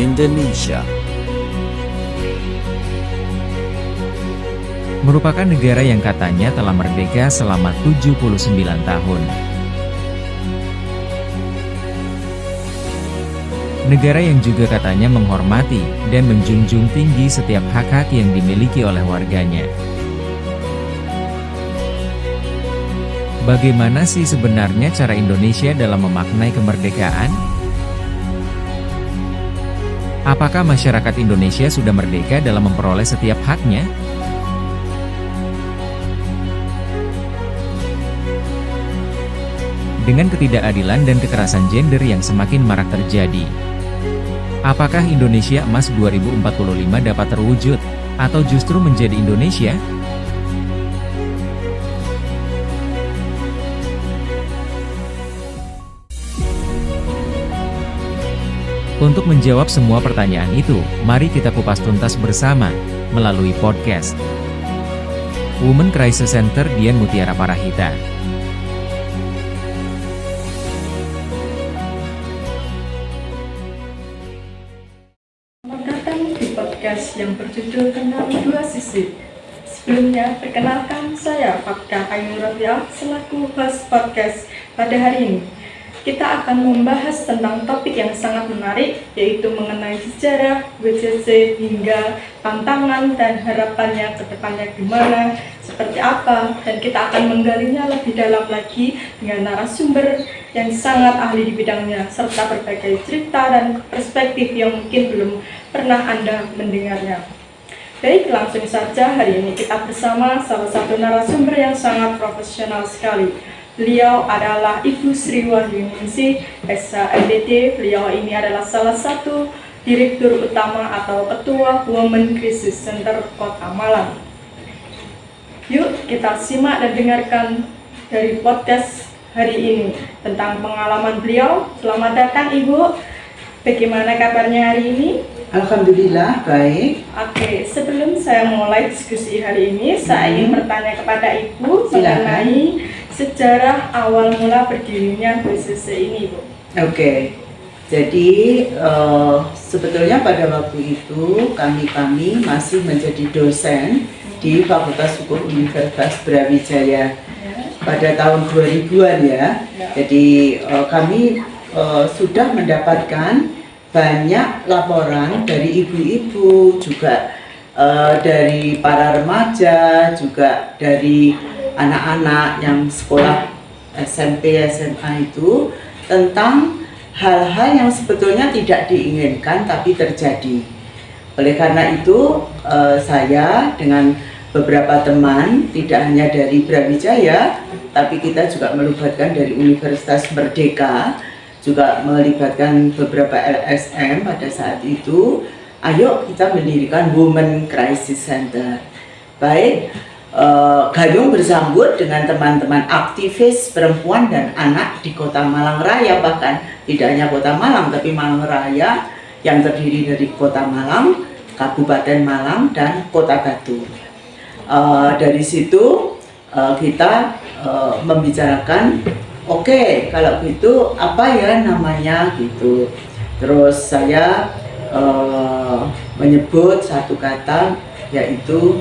Indonesia merupakan negara yang katanya telah merdeka selama 79 tahun. Negara yang juga katanya menghormati dan menjunjung tinggi setiap hak-hak yang dimiliki oleh warganya. Bagaimana sih sebenarnya cara Indonesia dalam memaknai kemerdekaan? Apakah masyarakat Indonesia sudah merdeka dalam memperoleh setiap haknya? Dengan ketidakadilan dan kekerasan gender yang semakin marak terjadi, apakah Indonesia Emas 2045 dapat terwujud, atau justru menjadi Indonesia? Untuk menjawab semua pertanyaan itu, mari kita kupas tuntas bersama, melalui podcast Women Crisis Center Dian Mutiara Parahita. Selamat datang di podcast yang berjudul Kenal Dua Sisi. Sebelumnya, perkenalkan saya Fatka Ayu Rabiah selaku host podcast pada hari ini. Kita akan membahas tentang topik yang sangat menarik, yaitu mengenai sejarah WCC hingga tantangan dan harapannya ke depannya gimana, seperti apa, dan kita akan menggalinya lebih dalam lagi dengan narasumber yang sangat ahli di bidangnya, serta berbagai cerita dan perspektif yang mungkin belum pernah Anda mendengarnya. Baik, langsung saja hari ini kita bersama salah satu narasumber yang sangat profesional sekali. Beliau adalah Ibu Sri Wahyuningsih, SHMDT. Beliau ini adalah salah satu Direktur Utama atau Ketua Women Crisis Center Kota Malang. Yuk kita simak dan dengarkan dari podcast hari ini tentang pengalaman beliau. Selamat datang Ibu. Bagaimana kabarnya hari ini? Alhamdulillah, baik. Oke, sebelum saya mulai diskusi hari ini, saya ingin bertanya kepada Ibu Silakan. mengenai sejarah awal mula berdirinya WCC ini, Bu. Oke, jadi sebetulnya pada waktu itu kami masih menjadi dosen di Fakultas Hukum Universitas Brawijaya pada tahun 2000-an ya. Jadi kami sudah mendapatkan banyak laporan dari ibu-ibu, juga dari para remaja, juga dari anak-anak yang sekolah SMP, SMA itu, tentang hal-hal yang sebetulnya tidak diinginkan tapi terjadi. Oleh karena itu saya dengan beberapa teman, tidak hanya dari Brawijaya, tapi kita juga melibatkan dari Universitas Merdeka, juga melibatkan beberapa LSM pada saat itu. Ayo kita mendirikan Women Crisis Center. Baik, gayung bersambut dengan teman-teman aktivis perempuan dan anak di Kota Malang Raya, bahkan tidak hanya Kota Malang tapi Malang Raya yang terdiri dari Kota Malang, Kabupaten Malang, dan Kota Batu. Dari situ kita membicarakan, oke, kalau gitu apa ya namanya gitu. Terus saya menyebut satu kata, yaitu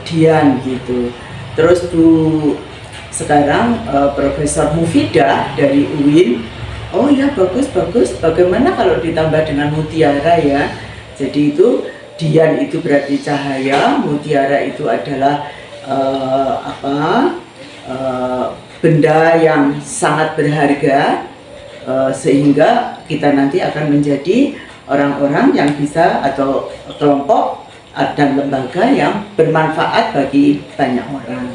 Dian gitu. Terus sekarang Profesor Mufidah dari UIN, oh ya bagus, bagaimana kalau ditambah dengan mutiara ya. Jadi itu Dian itu berarti cahaya, mutiara itu adalah benda yang sangat berharga, sehingga kita nanti akan menjadi orang-orang yang bisa, atau kelompok dan lembaga yang bermanfaat bagi banyak orang.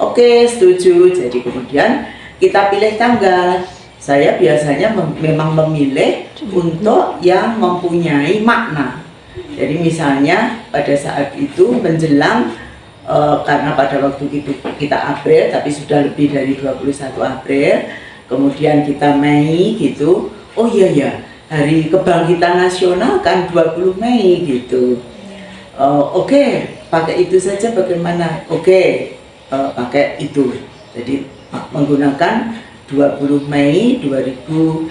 Oke, setuju. Jadi kemudian kita pilih tanggal. Saya biasanya memang memilih untuk yang mempunyai makna. Jadi misalnya pada saat itu menjelang, karena pada waktu itu kita April, tapi sudah lebih dari 21 April, kemudian kita Mei gitu. Oh iya ya, Hari Kebangkitan Nasional kan 20 Mei gitu. Oke, pakai itu saja bagaimana? Oke, pakai itu. Jadi menggunakan 20 Mei 2002.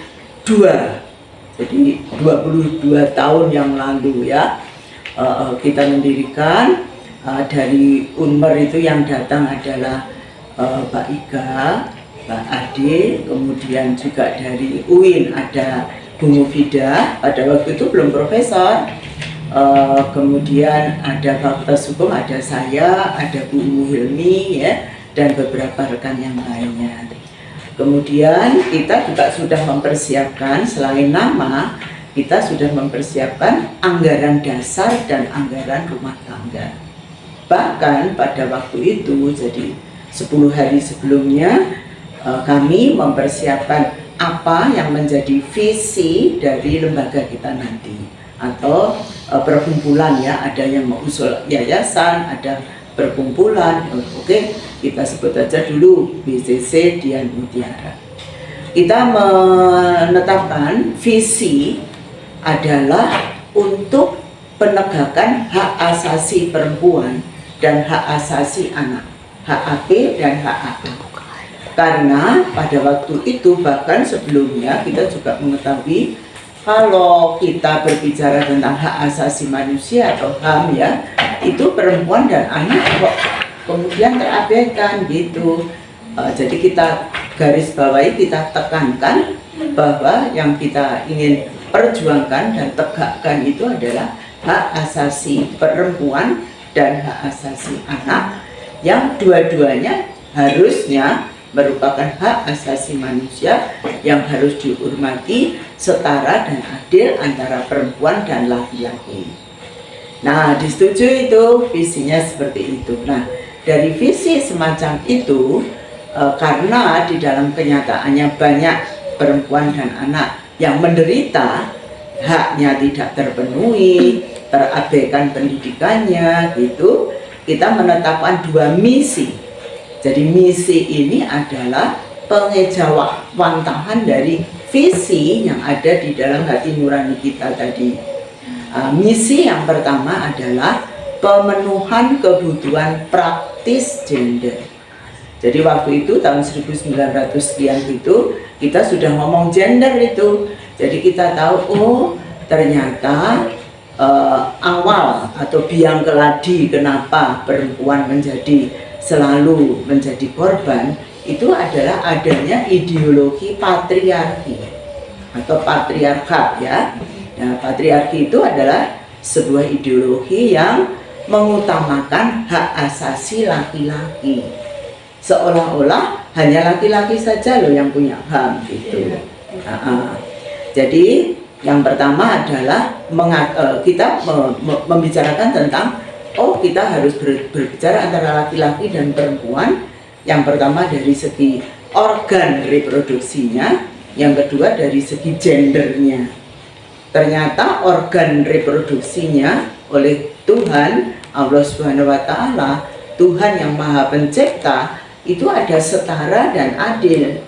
Jadi 22 tahun yang lalu ya kita mendirikan. Dari Unmer itu yang datang adalah Pak Iga, Pak Ade, kemudian juga dari UIN ada Bu Mufidah, pada waktu itu belum profesor. Kemudian ada Fakultas Hukum, ada saya, ada Bu Hilmi ya, dan beberapa rekan yang lainnya. Kemudian kita juga sudah mempersiapkan, selain nama, kita sudah mempersiapkan anggaran dasar dan anggaran rumah tangga. Bahkan pada waktu itu, jadi 10 hari sebelumnya, kami mempersiapkan apa yang menjadi visi dari lembaga kita nanti, atau perkumpulan ya, ada yang mengusul yayasan, ada perkumpulan. Oke, kita sebut aja dulu BCC Dian Mutiara. Kita menetapkan visi adalah untuk penegakan hak asasi perempuan dan hak asasi anak, HAP dan HAA. Karena pada waktu itu, bahkan sebelumnya, kita juga mengetahui kalau kita berbicara tentang hak asasi manusia atau HAM ya, itu perempuan dan anak kok kemudian terabaikan gitu. Jadi kita garis bawahi, kita tekankan bahwa yang kita ingin perjuangkan dan tegakkan itu adalah hak asasi perempuan dan hak asasi anak, yang dua-duanya harusnya merupakan hak asasi manusia yang harus dihormati, setara dan adil antara perempuan dan laki-laki. Nah, disetujui itu visinya seperti itu. Nah, dari visi semacam itu, karena di dalam kenyataannya banyak perempuan dan anak yang menderita, haknya tidak terpenuhi, terabaikan pendidikannya gitu, kita menetapkan 2 misi. Jadi misi ini adalah pengejawantahan dari visi yang ada di dalam hati nurani kita tadi. Misi yang pertama adalah pemenuhan kebutuhan praktis gender. Jadi waktu itu tahun 1900 sekian itu kita sudah ngomong gender itu. Jadi kita tahu, oh ternyata awal atau biang keladi kenapa perempuan selalu menjadi korban itu adalah adanya ideologi patriarki atau patriarkat ya. Nah, patriarki itu adalah sebuah ideologi yang mengutamakan hak asasi laki-laki, seolah-olah hanya laki-laki saja loh yang punya HAM gitu. Jadi yang pertama adalah kita membicarakan tentang kita harus berbicara antara laki-laki dan perempuan. Yang pertama dari segi organ reproduksinya, yang kedua dari segi gendernya. Ternyata organ reproduksinya oleh Tuhan Allah Subhanahu wa Ta'ala, Tuhan yang Maha Pencipta, itu ada setara dan adil.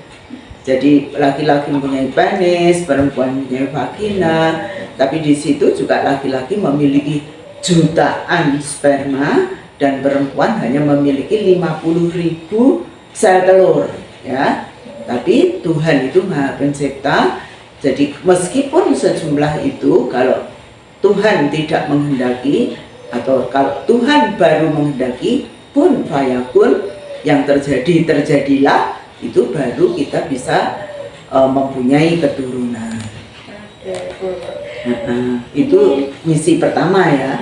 Jadi laki-laki mempunyai penis, perempuan mempunyai vagina, tapi di situ juga laki-laki memiliki jutaan sperma dan perempuan hanya memiliki 50.000 sel telur ya. Tapi Tuhan itu Maha Pencipta. Jadi meskipun sejumlah itu, kalau Tuhan tidak menghendaki atau kalau Tuhan baru menghendaki, pun fayakun, yang terjadilah, itu baru kita bisa mempunyai keturunan. Itu misi pertama ya.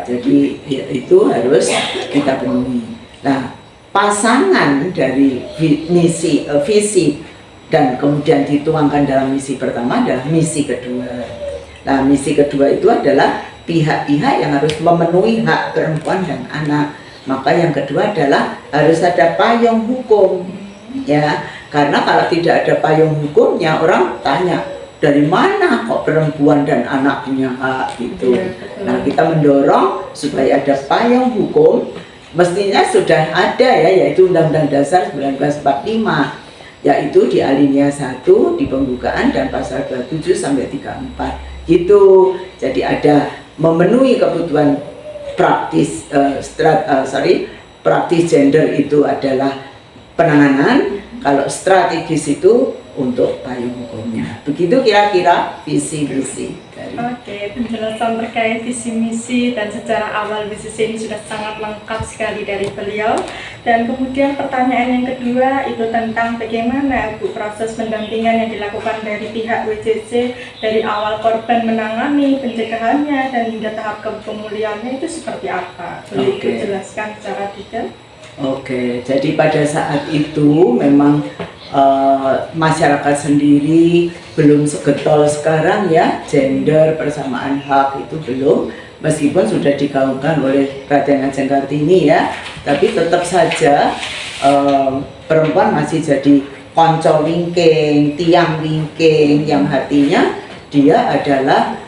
Jadi itu harus kita penuhi. Nah, pasangan dari visi dan kemudian dituangkan dalam misi pertama adalah misi kedua. Nah, misi kedua itu adalah pihak-pihak yang harus memenuhi hak perempuan dan anak. Maka yang kedua adalah harus ada payung hukum. Ya, karena kalau tidak ada payung hukumnya, orang tanya dari mana kok perempuan dan anak punya hak gitu. Nah, kita mendorong supaya ada payung hukum, mestinya sudah ada ya, yaitu Undang-Undang Dasar 1945, yaitu di alinea 1 di pembukaan dan pasal 27 sampai 34 gitu. Jadi ada memenuhi kebutuhan praktis praktis gender itu adalah penanganan. Kalau strategis itu untuk payung hukumnya. Begitu kira-kira visi misi dari. Oke, penjelasan terkait visi misi dan sejarah awal BCC ini sudah sangat lengkap sekali dari beliau. Dan kemudian pertanyaan yang kedua itu tentang bagaimana Bu proses pendampingan yang dilakukan dari pihak WCC dari awal korban menangani, pencegahannya dan hingga tahap pemulihannya itu seperti apa? Boleh Ibu jelaskan secara detail? Oke, jadi pada saat itu memang masyarakat sendiri belum segetol sekarang ya, gender persamaan hak itu belum, meskipun sudah digaungkan oleh Raden Ajeng Kartini ya, tapi tetap saja perempuan masih jadi konco wingking, tiang wingking, yang artinya dia adalah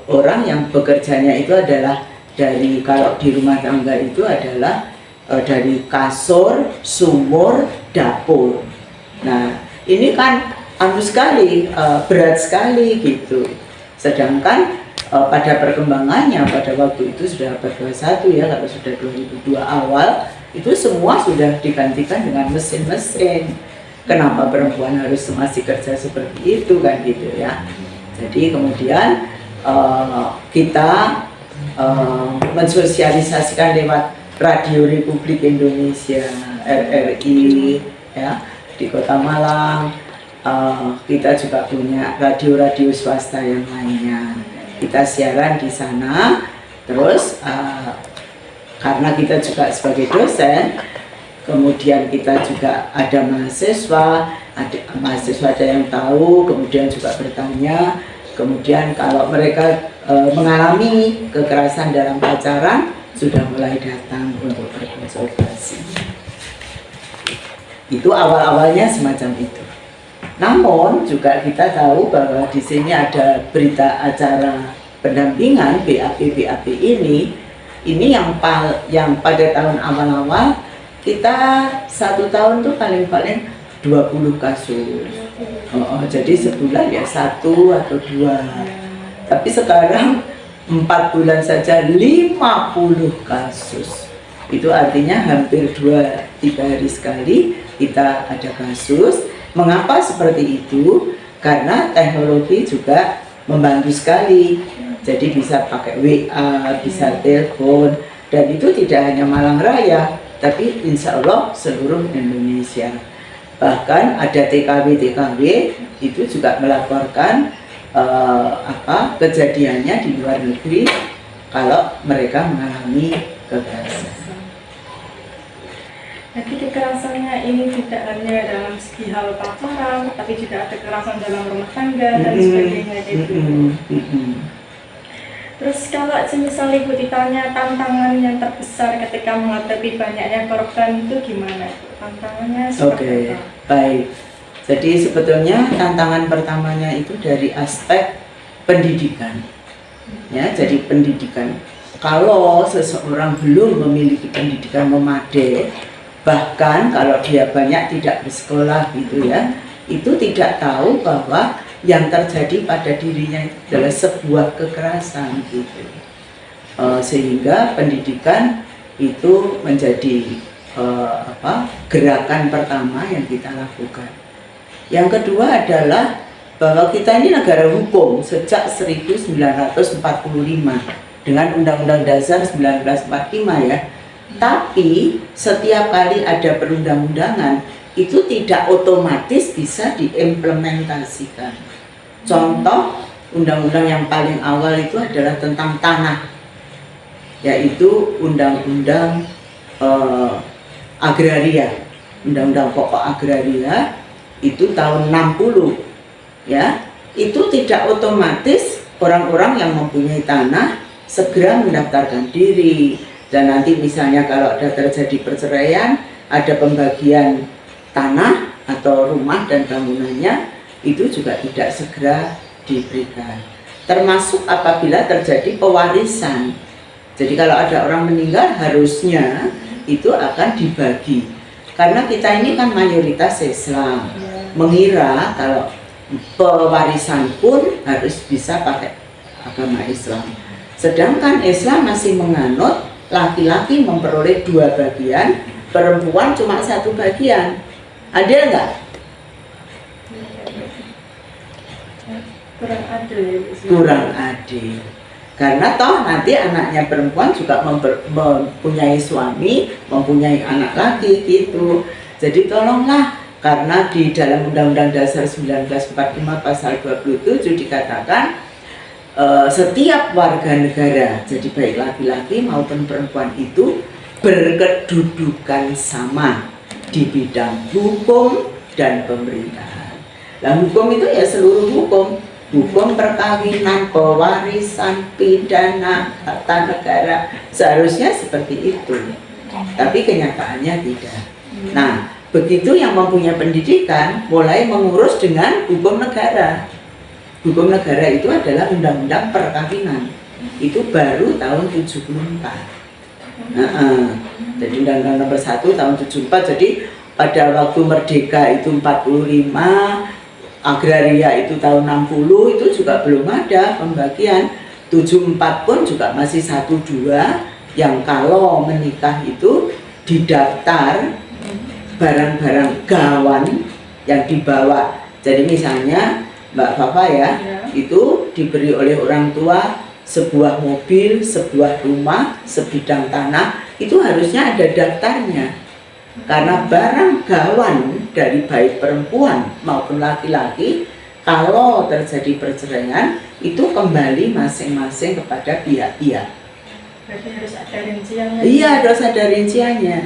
orang yang bekerjanya itu adalah dari, kalau di rumah tangga itu adalah dari kasur, sumur, dapur. Nah, ini kan sekali, berat sekali gitu. Sedangkan pada perkembangannya pada waktu itu sudah abad 21 ya, kalau sudah 2002 awal itu semua sudah digantikan dengan mesin-mesin. Kenapa perempuan harus masih kerja seperti itu kan gitu ya. Jadi kemudian kita mensosialisasikan lewat Radio Republik Indonesia RRI ya, di Kota Malang. Kita juga punya radio-radio swasta yang lainnya. Kita siaran di sana. Terus karena kita juga sebagai dosen, kemudian kita juga ada mahasiswa ada yang tahu, kemudian juga bertanya. Kemudian kalau mereka mengalami kekerasan dalam pacaran, sudah mulai datang untuk berkonsultasi. Itu awal-awalnya semacam itu. Namun juga kita tahu bahwa di sini ada berita acara pendampingan BAP ini yang pada tahun awal-awal kita 1 tahun tuh paling-paling 20 kasus. Jadi sebulan ya 1 atau 2. Tapi sekarang 4 bulan saja 50 kasus. Itu artinya hampir 2-3 hari sekali kita ada kasus. Mengapa seperti itu? Karena teknologi juga membantu sekali. Jadi bisa pakai WA, bisa telepon, dan itu tidak hanya Malang Raya, tapi insya Allah seluruh Indonesia. Bahkan ada TKW itu juga melaporkan kejadiannya di luar negeri kalau mereka mengalami kekerasan. Jadi kekerasannya ini tidak hanya dalam segi hal pacaran, tapi juga ada kekerasan dalam rumah tangga dan sebagainya gitu. Terus kalau semisal Ibu ditanya tantangan yang terbesar ketika menghadapi banyaknya korban itu gimana? Tantangannya seperti apa? Baik. Jadi sebetulnya tantangan pertamanya itu dari aspek pendidikan. Ya, jadi pendidikan. Kalau seseorang belum memiliki pendidikan memadai, bahkan kalau dia banyak tidak bersekolah gitu ya, itu tidak tahu bahwa yang terjadi pada dirinya itu adalah sebuah kekerasan gitu. Sehingga pendidikan itu menjadi gerakan pertama yang kita lakukan. Yang kedua adalah bahwa kita ini negara hukum sejak 1945 dengan Undang-Undang Dasar 1945 ya. Tapi setiap kali ada perundang-undangan itu tidak otomatis bisa diimplementasikan. Contoh undang-undang yang paling awal itu adalah tentang tanah, yaitu Undang-Undang Agraria, Undang-Undang Pokok Agraria itu tahun 60 ya. Itu tidak otomatis orang-orang yang mempunyai tanah segera mendaftarkan diri. Dan nanti misalnya kalau ada terjadi perceraian, ada pembagian tanah atau rumah dan bangunannya, itu juga tidak segera diberikan. Termasuk apabila terjadi pewarisan. Jadi kalau ada orang meninggal harusnya itu akan dibagi. Karena kita ini kan mayoritas Islam, mengira kalau pewarisan pun harus bisa pakai agama Islam. Sedangkan Islam masih menganut laki-laki memperoleh 2 bagian, perempuan cuma 1 bagian. Adil nggak? Kurang adil ya Bu. kurang adil. Karena toh nanti anaknya perempuan juga mempunyai suami, mempunyai anak lagi gitu. Jadi tolonglah, karena di dalam Undang-Undang Dasar 1945 pasal 27 dikatakan setiap warga negara, jadi baik laki-laki maupun perempuan itu berkedudukan sama di bidang hukum dan pemerintahan. Nah, hukum itu ya seluruh hukum. Hukum perkawinan, pewarisan, pidana, tata negara, seharusnya seperti itu. Tapi kenyataannya tidak. Nah, begitu yang mempunyai pendidikan mulai mengurus dengan hukum negara. Hukum negara itu adalah undang-undang perkawinan. Itu baru tahun 74. Jadi undang-undang nomor 1 tahun 74. Jadi pada waktu merdeka itu 45, agraria itu tahun 60, itu juga belum ada pembagian. 74 pun juga masih 1-2 yang kalau menikah itu didaftar barang-barang gawan yang dibawa. Jadi misalnya Mbak Fafa ya, itu diberi oleh orang tua sebuah mobil, sebuah rumah, sebidang tanah, itu harusnya ada daftarnya. Karena barang gawan dari baik perempuan maupun laki-laki, kalau terjadi perceraian itu kembali masing-masing kepada pihak-pihak. Berarti harus ada rinciannya. Iya, harus ada rinciannya.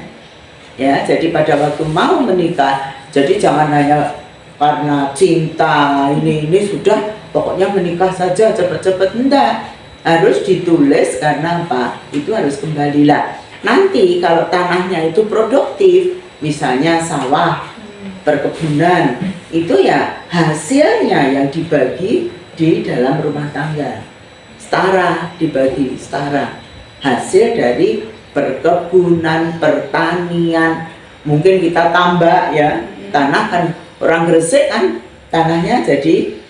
Ya, jadi pada waktu mau menikah, jadi jangan hanya karena cinta ini sudah pokoknya menikah saja cepat-cepat, enggak. Harus ditulis karena apa? Itu harus kembalilah. Nanti kalau tanahnya itu produktif, misalnya sawah, perkebunan, itu ya hasilnya yang dibagi di dalam rumah tangga. Setara, dibagi setara. Hasil dari perkebunan, pertanian, mungkin kita tambah ya, tanah kan orang Gresik kan tanahnya jadi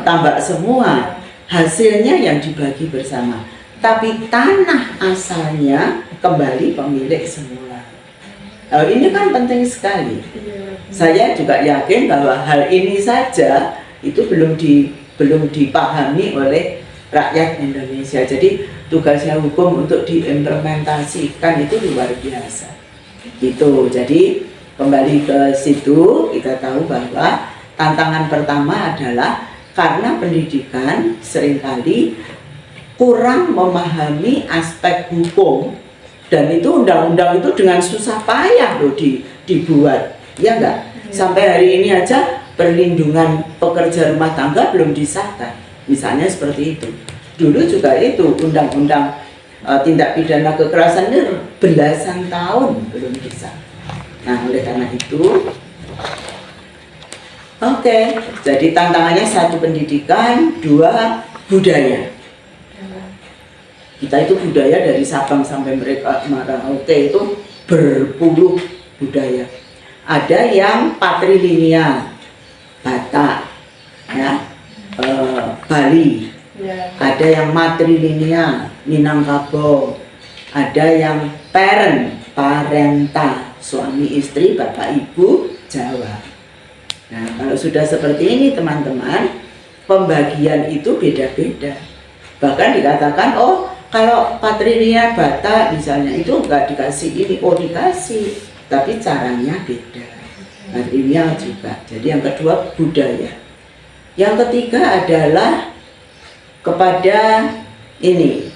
tambak semua. Hasilnya yang dibagi bersama. Tapi tanah asalnya kembali pemilik semula. Ini kan penting sekali. Saya juga yakin bahwa hal ini saja itu belum dipahami oleh rakyat Indonesia. Jadi tugasnya hukum untuk diimplementasikan itu luar biasa. Gitu. Jadi kembali ke situ, kita tahu bahwa tantangan pertama adalah karena pendidikan seringkali kurang memahami aspek hukum, dan itu undang-undang itu dengan susah payah loh dibuat, ya enggak? Sampai hari ini aja perlindungan pekerja rumah tangga belum disahkan, misalnya seperti itu. Dulu juga itu undang-undang tindak pidana kekerasan ini belasan tahun belum disahkan. Nah, oleh karena itu, jadi tantangannya 1 pendidikan, 2 budaya. Kita itu budaya dari Sabang sampai Merauke itu berpuluh budaya. Ada yang patrilineal, Batak, ya, Bali. Ada yang matrilineal, Minangkabau. Ada yang parenta, suami istri, bapak ibu, Jawa. Nah, kalau sudah seperti ini teman-teman, pembagian itu beda-beda. Bahkan dikatakan, kalau patrilineal Batak misalnya itu enggak dikasih ini, dikasih, tapi caranya beda. Patrilineal juga. Jadi yang kedua budaya. Yang ketiga adalah kepada ini.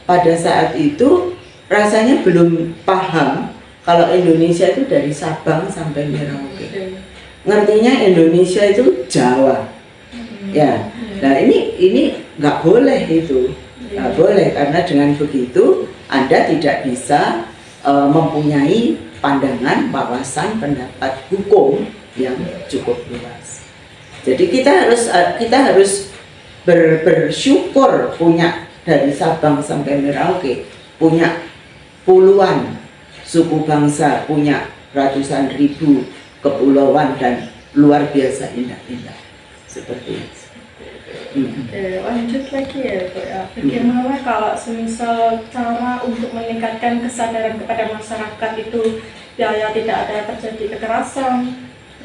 Pada saat itu rasanya belum paham kalau Indonesia itu dari Sabang sampai Merauke. Ngertinya Indonesia itu Jawa. Ya. Nah, ini nggak boleh itu. Nggak boleh, karena dengan begitu Anda tidak bisa mempunyai pandangan, wawasan, pendapat hukum yang cukup luas. Jadi kita harus bersyukur punya dari Sabang sampai Merauke, punya puluhan suku bangsa, punya ratusan ribu kepulauan dan luar biasa indah-indah seperti itu. Lanjut lagi ya Bu ya. Bagaimana kalau semisal cara untuk meningkatkan kesadaran kepada masyarakat itu ya tidak ada terjadi kekerasan,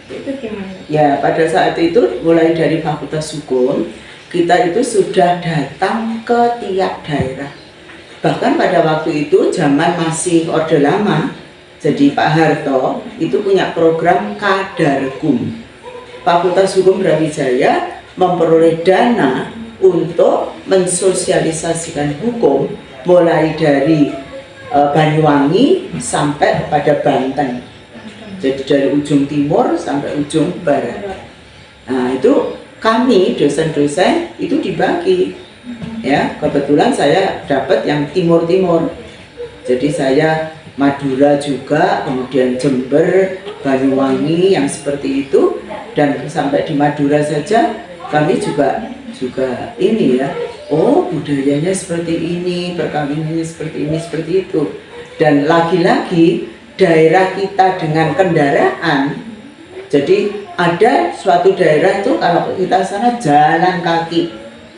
Itu gimana? Ya, pada saat itu mulai dari Fakultas Hukum, kita itu sudah datang ke tiap daerah. Bahkan pada waktu itu zaman masih Orde Lama, jadi Pak Harto itu punya program Kadarkum. Fakultas Hukum Brawijaya memperoleh dana untuk mensosialisasikan hukum mulai dari Banyuwangi sampai pada Banten. Jadi dari ujung timur sampai ujung barat. Nah, itu kami dosen-dosen itu dibagi. Ya, kebetulan saya dapat yang timur-timur. Jadi saya Madura juga, kemudian Jember, Banyuwangi yang seperti itu, dan sampai di Madura saja kami juga ini ya. Oh, budayanya seperti ini, perkawinannya seperti itu. Dan lagi-lagi daerah kita dengan kendaraan. Jadi ada suatu daerah itu kalau kita sana jalan kaki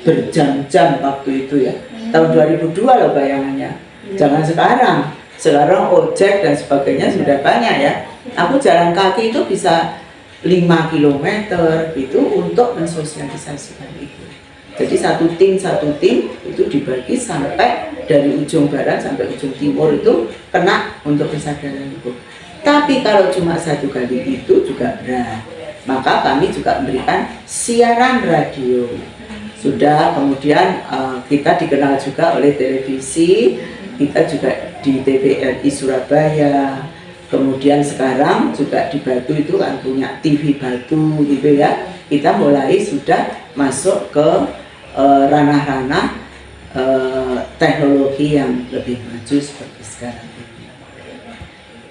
berjam-jam waktu itu ya. Tahun 2002 loh bayangannya. Jangan sekarang. Sekarang ojek dan sebagainya sudah banyak ya. Aku jalan kaki itu bisa 5 km gitu untuk mensosialisasikan itu. Jadi satu tim itu dibagi sampai dari ujung barat sampai ujung timur itu kena untuk kesadaran hukum. Tapi kalau cuma satu kali itu juga berat. Maka kami juga memberikan siaran radio. Sudah, kemudian kita dikenal juga oleh televisi, kita juga di TVRI Surabaya. Kemudian sekarang juga di Batu itu kan punya TV Batu gitu ya. Kita mulai sudah masuk ke ranah-ranah teknologi yang lebih maju seperti sekarang ini.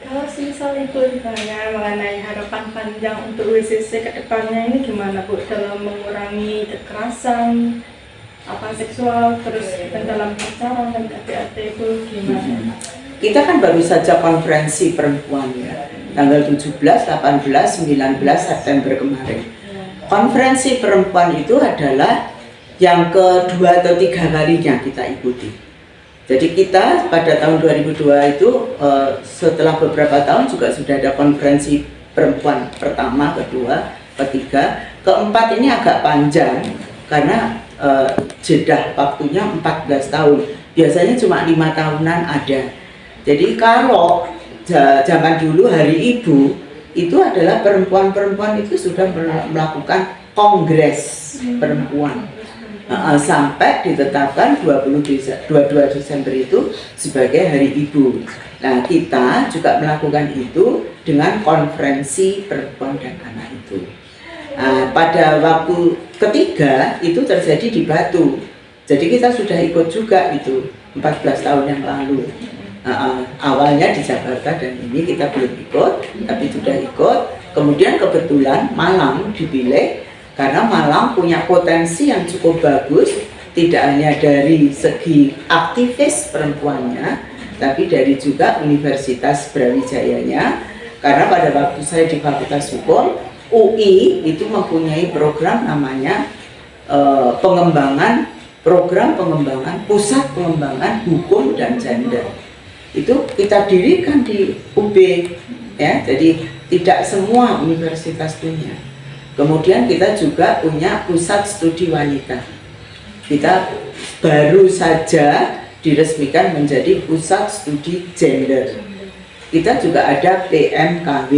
Kalau misal Ibu ditanya mengenai harapan panjang untuk WCC ke depannya ini gimana Bu dalam mengurangi kekerasan seksual terus dan dalam pacaran dan KDRT itu gimana? Kita kan baru saja konferensi perempuan ya, tanggal 17, 18, 19 September kemarin. Konferensi perempuan itu adalah yang kedua atau tiga kalinya kita ikuti. Jadi kita pada tahun 2002 itu setelah beberapa tahun juga sudah ada konferensi perempuan pertama, kedua, ketiga, keempat ini agak panjang karena jeda waktunya 14 tahun. Biasanya cuma 5 tahunan ada. Jadi kalau zaman dulu Hari Ibu itu adalah perempuan-perempuan itu sudah melakukan kongres perempuan. Sampai ditetapkan 22 Desember itu sebagai Hari Ibu. Nah, kita juga melakukan itu dengan konferensi perempuan dan anak itu. Pada waktu ketiga itu terjadi di Batu. Jadi kita sudah ikut juga itu 14 tahun yang lalu. Awalnya di Jakarta dan ini kita belum ikut, tapi sudah ikut. Kemudian kebetulan Malang dipilih karena Malang punya potensi yang cukup bagus, tidak hanya dari segi aktivis perempuannya, tapi dari juga Universitas Brawijayanya. Karena pada waktu saya di Fakultas Hukum, UI itu mempunyai program namanya program pengembangan, pusat pengembangan hukum dan gender. Itu kita dirikan di UB, ya. Jadi tidak semua universitas punya. Kemudian kita juga punya pusat studi wanita. Kita baru saja diresmikan menjadi pusat studi gender. Kita juga ada PMKW,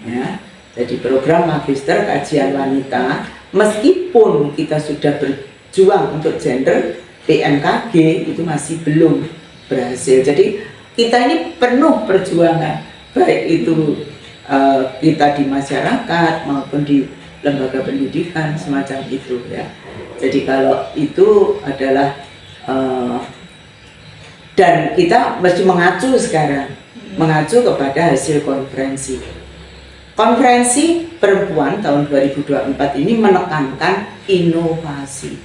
ya. Jadi program magister kajian wanita. Meskipun kita sudah berjuang untuk gender, PMKG itu masih belum berhasil. Jadi kita ini penuh perjuangan, baik itu kita di masyarakat maupun di lembaga pendidikan semacam itu ya. Jadi kalau itu adalah dan kita mesti mengacu sekarang, mengacu kepada hasil konferensi. Konferensi perempuan tahun 2024 ini menekankan inovasi.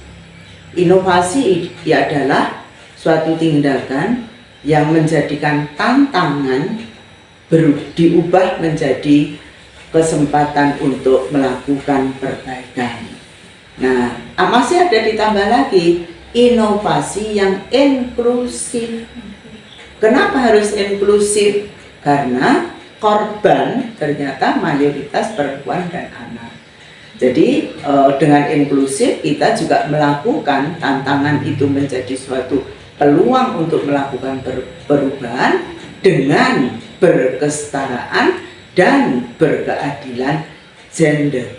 Inovasi adalah suatu tindakan yang menjadikan tantangan diubah menjadi kesempatan untuk melakukan perbaikan. Nah, masih ada ditambah lagi inovasi yang inklusif. Kenapa harus inklusif? Karena korban ternyata mayoritas perempuan dan anak. Jadi dengan inklusif kita juga melakukan tantangan itu menjadi suatu peluang untuk melakukan perubahan dengan berkesetaraan dan berkeadilan gender.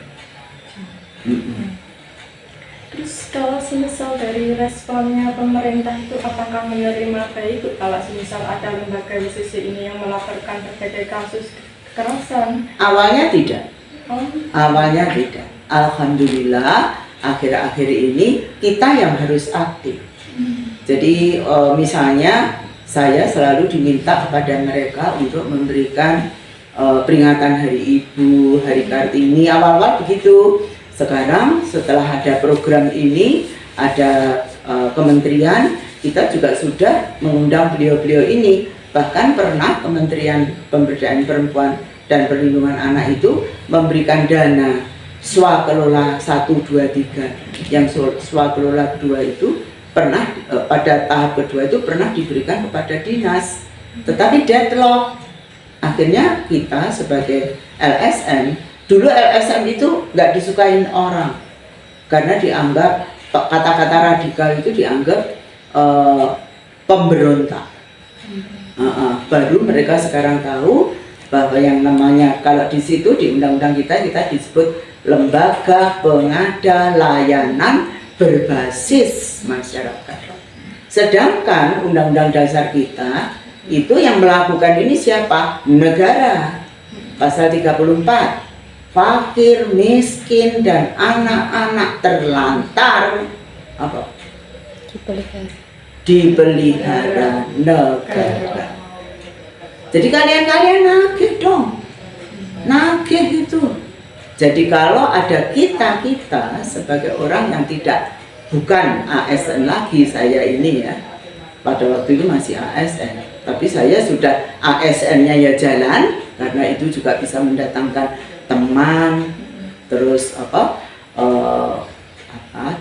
Terus kalau semisal dari responnya pemerintah itu apakah menerima baik kalau semisal ada lembaga WCC ini yang melaporkan berbagai kasus kekerasan? Awalnya tidak. Awalnya tidak. Alhamdulillah akhir-akhir ini kita yang harus aktif. Jadi misalnya saya selalu diminta kepada mereka untuk memberikan peringatan Hari Ibu, Hari Kartini, awal-awal begitu. Sekarang setelah ada program ini, ada kementerian, kita juga sudah mengundang beliau-beliau ini. Bahkan pernah Kementerian Pemberdayaan Perempuan dan Perlindungan Anak itu memberikan dana swakelola 1, 2, 3. Yang swakelola kedua itu pernah pada tahap kedua itu pernah diberikan kepada dinas, tetapi deadlock. Akhirnya kita sebagai LSM, dulu LSM itu nggak disukain orang karena dianggap kata-kata radikal itu dianggap pemberontak. Baru mereka sekarang tahu bahwa yang namanya kalau di situ di undang-undang kita disebut lembaga pengada layanan berbasis masyarakat. Sedangkan undang-undang dasar kita itu yang melakukan ini siapa? Negara. Pasal 34. Fakir, miskin dan anak-anak terlantar apa? Dipelihara negara. Jadi kalian nagih dong, nagih itu. Jadi kalau ada kita sebagai orang yang bukan ASN lagi, saya ini ya, pada waktu itu masih ASN, tapi saya sudah ASN-nya ya jalan, karena itu juga bisa mendatangkan teman, terus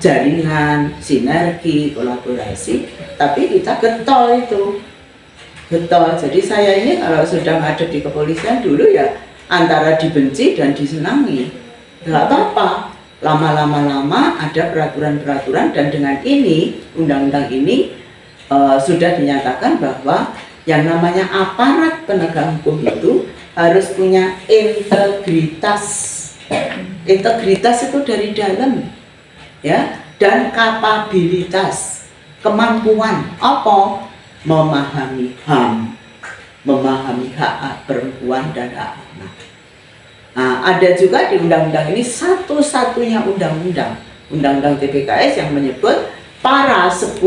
jaringan, sinergi, kolaborasi, tapi kita getol itu. Getol. Jadi saya ini kalau sudah ada di kepolisian dulu ya antara dibenci dan disenangi. Nggak apa-apa. Lama-lama ada peraturan-peraturan dan dengan ini, undang-undang ini sudah dinyatakan bahwa yang namanya aparat penegak hukum itu harus punya integritas. Integritas itu dari dalam, ya, dan kapabilitas, kemampuan apa? Memahami HAM, memahami hak perempuan dan hak anak. Nah, ada juga di undang-undang ini satu-satunya undang-undang TPKS yang menyebut para 10,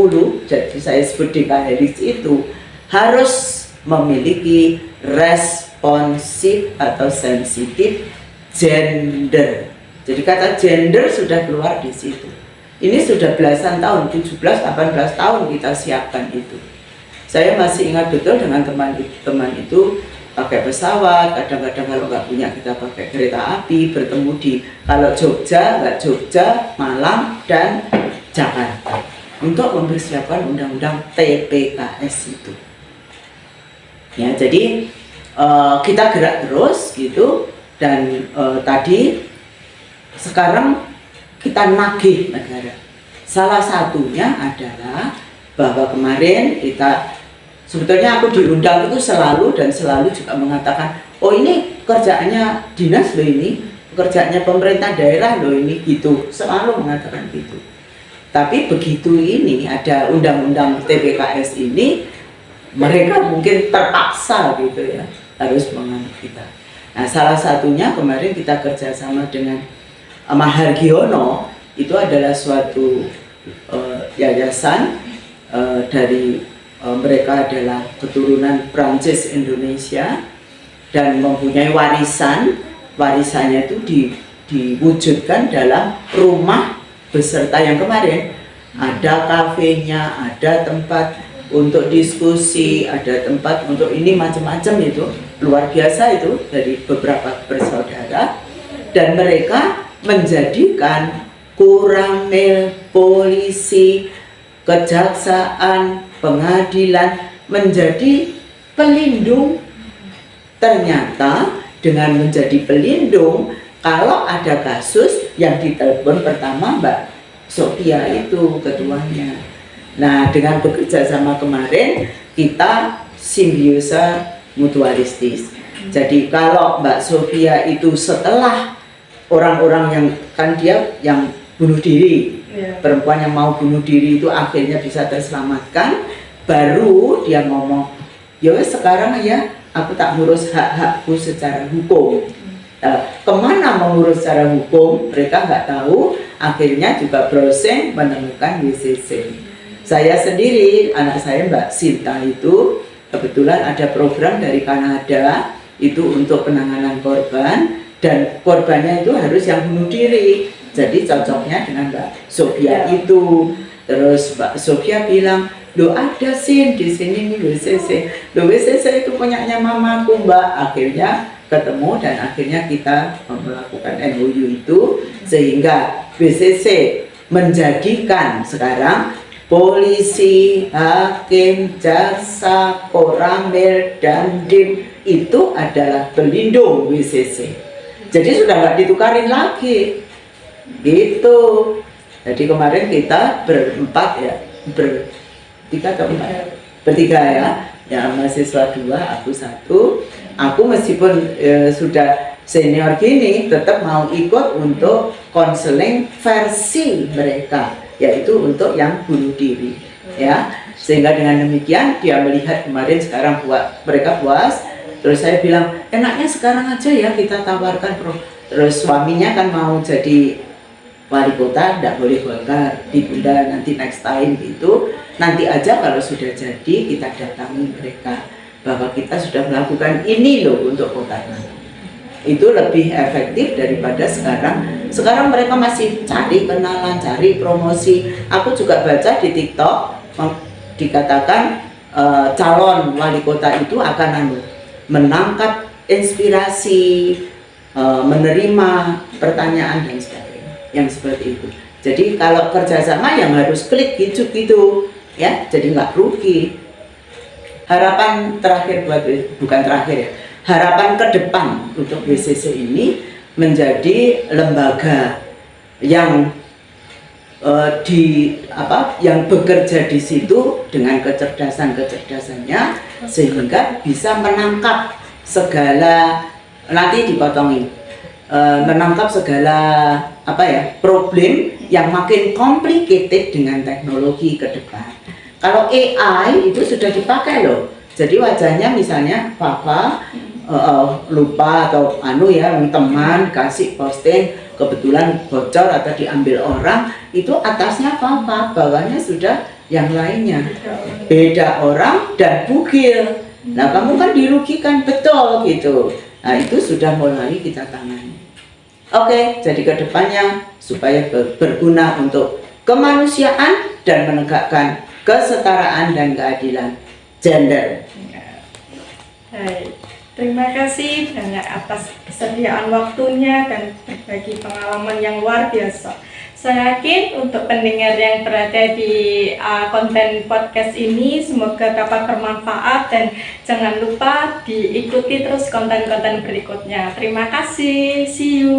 jadi saya sebut DKHRIS itu harus memiliki responsif atau sensitif gender. Jadi kata gender sudah keluar di situ. Ini sudah belasan tahun, 17-18 tahun kita siapkan itu. Saya masih ingat betul dengan teman-teman itu pakai pesawat, kadang-kadang kalau nggak punya kita pakai kereta api, bertemu di kalau Jogja, Malang, dan Jakarta untuk mempersiapkan undang-undang TPKS itu. Ya, jadi kita gerak terus gitu dan tadi sekarang kita nagih negara. Salah satunya adalah bahwa kemarin kita sebetulnya aku diundang itu selalu juga mengatakan, oh ini kerjaannya dinas loh, ini pekerjaannya pemerintah daerah loh ini, gitu, selalu mengatakan gitu. Tapi begitu ini ada undang-undang TPKS ini, mereka mungkin terpaksa gitu ya harus menganut kita. Nah, salah satunya kemarin kita kerjasama dengan Mahargiono, itu adalah suatu yayasan dari mereka adalah keturunan Prancis Indonesia dan mempunyai warisannya itu diwujudkan dalam rumah beserta yang kemarin ada kafenya, ada tempat untuk diskusi, ada tempat untuk ini macam-macam, itu luar biasa itu dari beberapa bersaudara, dan mereka menjadikan Kuramil, polisi, kejaksaan, pengadilan menjadi pelindung ternyata dengan menjadi pelindung, kalau ada kasus yang ditelepon pertama Mbak Sophia itu ketuanya. Nah, dengan bekerja sama kemarin kita simbiosa mutualistis. Jadi kalau Mbak Sophia itu setelah orang-orang yang kan dia yang bunuh diri, perempuan yang mau bunuh diri itu akhirnya bisa terselamatkan, baru dia ngomong, ya wes sekarang ya aku tak ngurus hak-hakku secara hukum. Kemana mengurus secara hukum mereka nggak tahu, akhirnya juga browsing menemukan WCC. Saya sendiri, anak saya Mbak Sinta itu kebetulan ada program dari Kanada itu untuk penanganan korban, dan korbannya itu harus yang bunuh diri, jadi cocoknya dengan Mbak Sophia itu. Terus Mbak Sophia bilang, loh ada sih di sini nih WCC, loh WCC itu punyanya mamaku Mbak. Akhirnya ketemu dan akhirnya kita melakukan MOU itu, sehingga WCC menjadikan sekarang polisi, hakim, jaksa, koramil, dan dim itu adalah pelindung WCC. Jadi sudah nggak ditukarin lagi, gitu. Jadi kemarin kita berempat ya, bertiga atau empat? Bertiga ya mahasiswa 2, aku 1. Aku meskipun sudah senior gini, tetap mau ikut untuk konseling versi mereka, yaitu untuk yang bunuh diri, ya. Sehingga dengan demikian dia melihat kemarin sekarang mereka puas. Terus saya bilang, enaknya sekarang aja ya kita tawarkan terus suaminya kan mau jadi wali kota, tidak boleh Golkar, ditunda nanti next time gitu. Nanti aja kalau sudah jadi kita datangi mereka bahwa kita sudah melakukan ini loh untuk kota. Itu lebih efektif daripada sekarang. Sekarang mereka masih cari kenalan, cari promosi. Aku juga baca di TikTok dikatakan calon wali kota itu akan menangkap inspirasi, menerima pertanyaan dan sebagainya, yang seperti itu. Jadi kalau kerjasama yang harus klik gitu ya, jadi nggak rugi. Harapan terakhir bukan terakhir ya, harapan ke depan untuk WCC ini menjadi lembaga yang yang bekerja di situ dengan kecerdasannya, sehingga bisa menangkap segala, nanti dipotongin, menangkap segala problem yang makin complicated dengan teknologi ke depan. Kalau AI itu sudah dipakai loh, jadi wajahnya misalnya papa lupa atau teman kasih posting kebetulan bocor atau diambil orang, itu atasnya papa, bawahnya sudah yang lainnya, beda orang dan bugil. Nah kamu kan dirugikan betul gitu. Nah itu sudah mulai kita tangani. Oke, jadi kedepannya supaya berguna untuk kemanusiaan dan menegakkan kesetaraan dan keadilan gender. Hai, terima kasih banyak atas kesediaan waktunya dan berbagi pengalaman yang luar biasa. Saya yakin untuk pendengar yang berada di konten podcast ini semoga dapat bermanfaat, dan jangan lupa diikuti terus konten-konten berikutnya. Terima kasih, see you.